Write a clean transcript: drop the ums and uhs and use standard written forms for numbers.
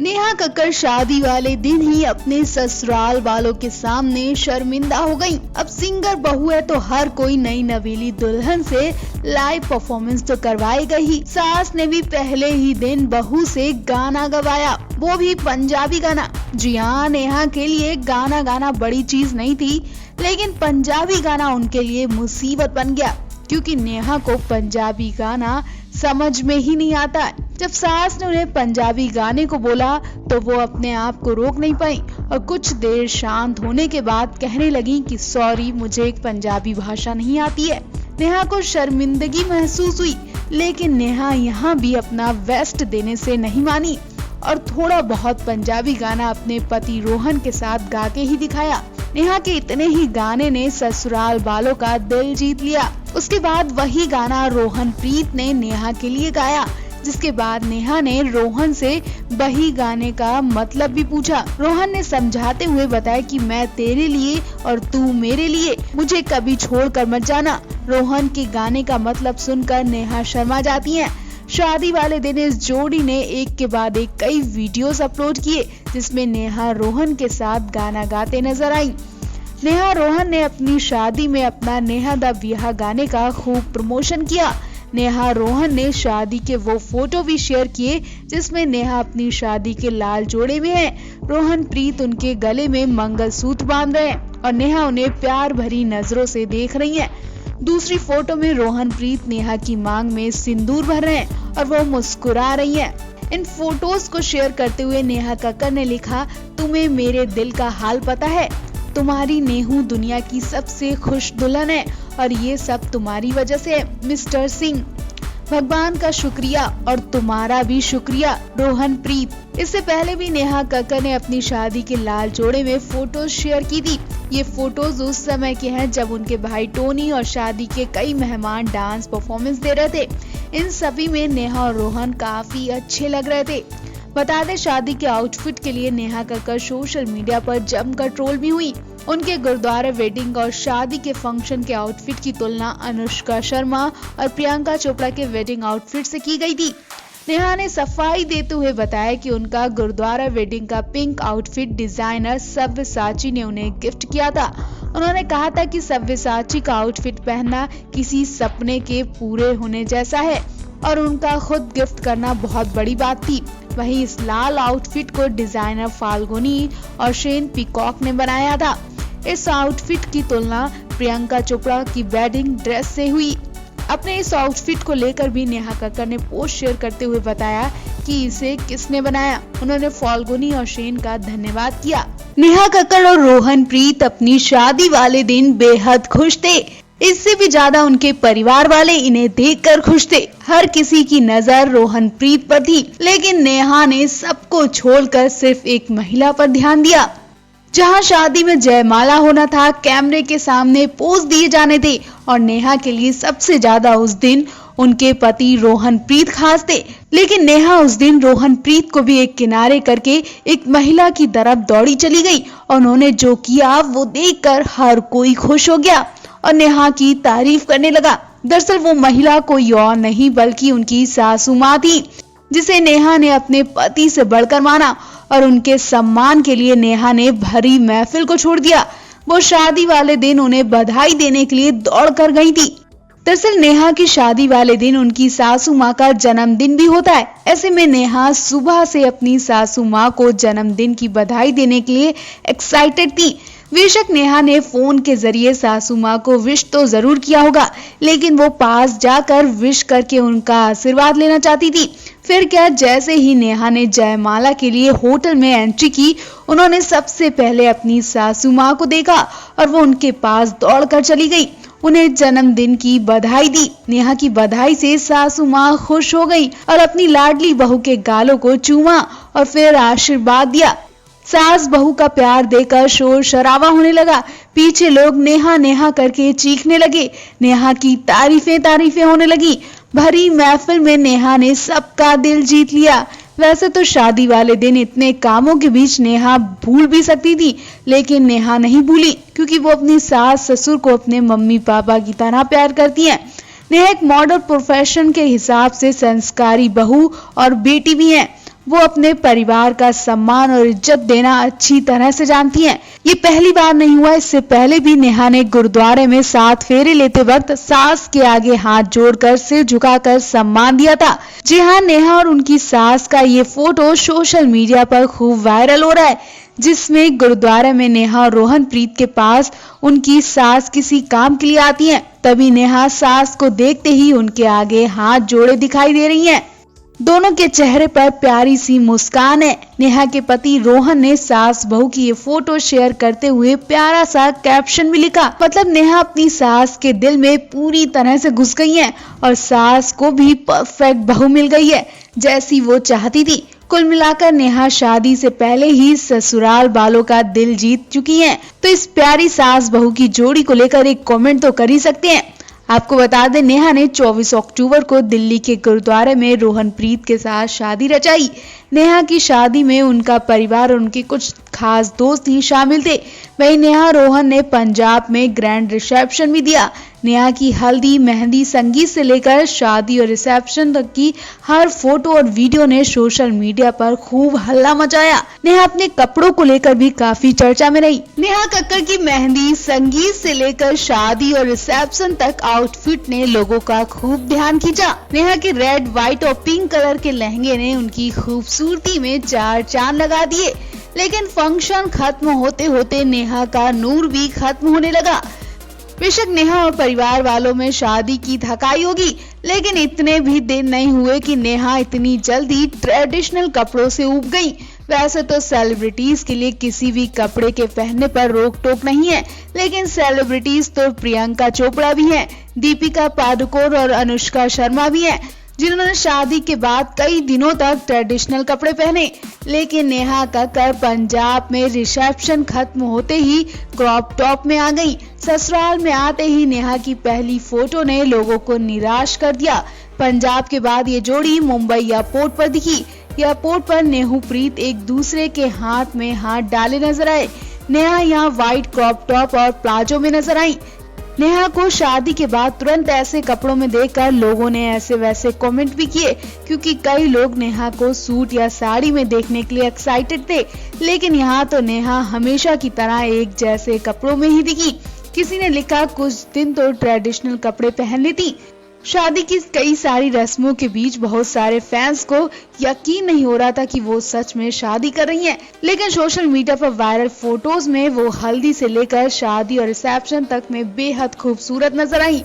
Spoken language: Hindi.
नेहा कक्कड़ शादी वाले दिन ही अपने ससुराल वालों के सामने शर्मिंदा हो गईं। अब सिंगर बहू है तो हर कोई नई नवेली दुल्हन से लाइव परफॉर्मेंस तो करवाएगा ही। सास ने भी पहले ही दिन बहू से गाना गवाया, वो भी पंजाबी गाना। जी हाँ, नेहा के लिए गाना गाना बड़ी चीज नहीं थी, लेकिन पंजाबी गाना उनके लिए मुसीबत बन गया, क्योंकि नेहा को पंजाबी गाना समझ में ही नहीं आता। जब सास ने उन्हें पंजाबी गाने को बोला तो वो अपने आप को रोक नहीं पाई और कुछ देर शांत होने के बाद कहने लगी कि सॉरी, मुझे एक पंजाबी भाषा नहीं आती है। नेहा को शर्मिंदगी महसूस हुई, लेकिन नेहा यहाँ भी अपना बेस्ट देने से नहीं मानी और थोड़ा बहुत पंजाबी गाना अपने पति रोहन के साथ गा के ही दिखाया। नेहा के इतने ही गाने ने ससुराल वालों का दिल जीत लिया। उसके बाद वही गाना रोहन प्रीत ने नेहा के लिए गाया, जिसके बाद नेहा ने रोहन से वही गाने का मतलब भी पूछा। रोहन ने समझाते हुए बताया कि मैं तेरे लिए और तू मेरे लिए, मुझे कभी छोड़कर मत जाना। रोहन के गाने का मतलब सुनकर नेहा शर्मा जाती हैं। शादी वाले दिन इस जोड़ी ने एक के बाद एक कई वीडियोस अपलोड किए, जिसमें नेहा रोहन के साथ गाना गाते नजर आई। नेहा रोहन ने अपनी शादी में अपना नेहा दा ब्याह गाने का खूब प्रमोशन किया। नेहा रोहन ने शादी के वो फोटो भी शेयर किए जिसमें नेहा अपनी शादी के लाल जोड़े में है। रोहन प्रीत उनके गले में मंगलसूत्र बांध रहे हैं और नेहा उन्हें प्यार भरी नजरों से देख रही है। दूसरी फोटो में रोहन प्रीत नेहा की मांग में सिंदूर भर रहे हैं और वो मुस्कुरा रही है। इन फोटोज को शेयर करते हुए नेहा कक्कड़ ने लिखा, तुम्हें मेरे दिल का हाल पता है, तुम्हारी नेहू दुनिया की सबसे खुश दुल्हन है और ये सब तुम्हारी वजह से है मिस्टर सिंह। भगवान का शुक्रिया और तुम्हारा भी शुक्रिया रोहन प्रीत। इससे पहले भी नेहा कक्कड़ ने अपनी शादी के लाल जोड़े में फोटोज शेयर की थी। ये फोटोज उस समय के हैं जब उनके भाई टोनी और शादी के कई मेहमान डांस परफॉर्मेंस दे रहे थे। इन सभी में नेहा और रोहन काफी अच्छे लग रहे थे। बता दें, शादी के आउटफिट के लिए नेहा कक्कड़ सोशल मीडिया पर जमकर ट्रोल भी हुई। उनके गुरुद्वारा वेडिंग और शादी के फंक्शन के आउटफिट की तुलना अनुष्का शर्मा और प्रियंका चोपड़ा के वेडिंग आउटफिट से की गई थी। नेहा ने सफाई देते हुए बताया कि उनका गुरुद्वारा वेडिंग का पिंक आउटफिट डिजाइनर सव्यसाची ने उन्हें गिफ्ट किया था। उन्होंने कहा था कि सव्यसाची का आउटफिट पहनना किसी सपने के पूरे होने जैसा है और उनका खुद गिफ्ट करना बहुत बड़ी बात थी। वहीं इस लाल आउटफिट को डिजाइनर फाल्गुनी और शेन पीकॉक ने बनाया था। इस आउटफिट की तुलना प्रियंका चोपड़ा की वेडिंग ड्रेस से हुई। अपने इस आउटफिट को लेकर भी नेहा कक्कड़ ने पोस्ट शेयर करते हुए बताया कि इसे किसने बनाया। उन्होंने फाल्गुनी और शेन का धन्यवाद किया। नेहा कक्कड़ और रोहन प्रीत अपनी शादी वाले दिन बेहद खुश थे। इससे भी ज्यादा उनके परिवार वाले इन्हें देखकर खुश थे। हर किसी की नजर रोहन प्रीत पर थी, लेकिन नेहा ने सबको छोड़कर सिर्फ एक महिला पर ध्यान दिया। जहां शादी में जयमाला होना था, कैमरे के सामने पोज दिए जाने थे और नेहा के लिए सबसे ज्यादा उस दिन उनके पति रोहन प्रीत खास थे। लेकिन नेहा उस दिन रोहन प्रीत को भी एक किनारे करके एक महिला की तरफ दौड़ी चली गई और उन्होंने जो किया वो देखकर हर कोई खुश हो गया और नेहा की तारीफ करने लगा। दरअसल वो महिला कोई और नहीं बल्कि उनकी सासू माँ थी, जिसे नेहा ने अपने पति से बढ़कर माना और उनके सम्मान के लिए नेहा ने भरी महफिल को छोड़ दिया। वो शादी वाले दिन उन्हें बधाई देने के लिए दौड़ कर गई थी। दरअसल नेहा की शादी वाले दिन उनकी सासू माँ का जन्मदिन भी होता है। ऐसे में नेहा सुबह से अपनी सासू माँ को जन्मदिन की बधाई देने के लिए एक्साइटेड थी। बेशक नेहा ने फोन के जरिए सासू माँ को विश तो जरूर किया होगा, लेकिन वो पास जाकर विश करके उनका आशीर्वाद लेना चाहती थी। फिर क्या, जैसे ही नेहा ने जयमाला के लिए होटल में एंट्री की, उन्होंने सबसे पहले अपनी सासू माँ को देखा और वो उनके पास दौड़कर चली गई, उन्हें जन्मदिन की बधाई दी। नेहा की बधाई से सासू माँ खुश हो गई और अपनी लाडली बहू के गालों को चूमा और फिर आशीर्वाद दिया। सास बहू का प्यार देकर शोर शराबा होने लगा। पीछे लोग नेहा नेहा करके चीखने लगे। नेहा की तारीफें होने लगी। भरी महफिल में नेहा ने सबका दिल जीत लिया। वैसे तो शादी वाले दिन इतने कामों के बीच नेहा भूल भी सकती थी, लेकिन नेहा नहीं भूली, क्योंकि वो अपनी सास ससुर को अपने मम्मी पापा की तरह प्यार करती हैं। नेहा एक मॉडल प्रोफेशन के हिसाब से संस्कारी बहू और बेटी भी हैं। वो अपने परिवार का सम्मान और इज्जत देना अच्छी तरह से जानती हैं। ये पहली बार नहीं हुआ, इससे पहले भी नेहा ने गुरुद्वारे में 7 फेरे लेते वक्त सास के आगे हाथ जोड़कर सिर झुकाकर सम्मान दिया था। जी हाँ, नेहा और उनकी सास का ये फोटो सोशल मीडिया पर खूब वायरल हो रहा है, जिसमें गुरुद्वारे में नेहा और रोहनप्रीत के पास उनकी सास किसी काम के लिए आती हैं। तभी नेहा सास को देखते ही उनके आगे हाथ जोड़े दिखाई दे रही हैं। दोनों के चेहरे पर प्यारी सी मुस्कान है। नेहा के पति रोहन ने सास बहू की ये फोटो शेयर करते हुए प्यारा सा कैप्शन भी लिखा। मतलब नेहा अपनी सास के दिल में पूरी तरह से घुस गई हैं और सास को भी परफेक्ट बहू मिल गई है, जैसी वो चाहती थी। कुल मिलाकर नेहा शादी से पहले ही ससुराल वालों का दिल जीत चुकी हैं। तो इस प्यारी सास बहू की जोड़ी को लेकर एक कमेंट तो कर ही सकते हैं। आपको बता दें, नेहा ने 24 अक्टूबर को दिल्ली के गुरुद्वारे में रोहनप्रीत के साथ शादी रचाई। नेहा की शादी में उनका परिवार और उनके कुछ खास दोस्त ही शामिल थे। वहीं नेहा रोहन ने पंजाब में ग्रैंड रिसेप्शन भी दिया। नेहा की हल्दी, मेहंदी, संगीत से लेकर शादी और रिसेप्शन तक की हर फोटो और वीडियो ने सोशल मीडिया पर खूब हल्ला मचाया। नेहा अपने कपड़ों को लेकर भी काफी चर्चा में रही। नेहा कक्कड़ की मेहंदी, संगीत से लेकर शादी और रिसेप्शन तक आउटफिट ने लोगों का खूब ध्यान खींचा। नेहा के रेड, व्हाइट और पिंक कलर के लहंगे ने उनकी खूबसूरती में 4 चांद लगा दिए। लेकिन फंक्शन खत्म होते होते नेहा का नूर भी खत्म होने लगा। बेशक नेहा और परिवार वालों में शादी की थकाई होगी, लेकिन इतने भी दिन नहीं हुए कि नेहा इतनी जल्दी ट्रेडिशनल कपड़ों से ऊब गई। वैसे तो सेलिब्रिटीज के लिए किसी भी कपड़े के पहनने पर रोक टोक नहीं है, लेकिन सेलिब्रिटीज तो प्रियंका चोपड़ा भी हैं, दीपिका पादुकोण और अनुष्का शर्मा भी हैं, जिन्होंने शादी के बाद कई दिनों तक ट्रेडिशनल कपड़े पहने। लेकिन नेहा कक्कड़ पंजाब में रिसेप्शन खत्म होते ही क्रॉप टॉप में आ गई। ससुराल में आते ही नेहा की पहली फोटो ने लोगों को निराश कर दिया। पंजाब के बाद ये जोड़ी मुंबई एयरपोर्ट पर दिखी। एयरपोर्ट पर नेहूप्रीत एक दूसरे के हाथ में हाथ डाले नजर आए। नेहा यहाँ व्हाइट क्रॉप टॉप और प्लाजो में नजर आई। नेहा को शादी के बाद तुरंत ऐसे कपड़ों में देखकर लोगों ने ऐसे वैसे कमेंट भी किए, क्योंकि कई लोग नेहा को सूट या साड़ी में देखने के लिए एक्साइटेड थे। लेकिन यहाँ तो नेहा हमेशा की तरह एक जैसे कपड़ों में ही दिखी। किसी ने लिखा, कुछ दिन तो ट्रेडिशनल कपड़े पहन लेती। शादी की कई सारी रस्मों के बीच बहुत सारे फैंस को यकीन नहीं हो रहा था कि वो सच में शादी कर रही हैं। लेकिन सोशल मीडिया पर वायरल फोटोज में वो हल्दी से लेकर शादी और रिसेप्शन तक में बेहद खूबसूरत नजर आई।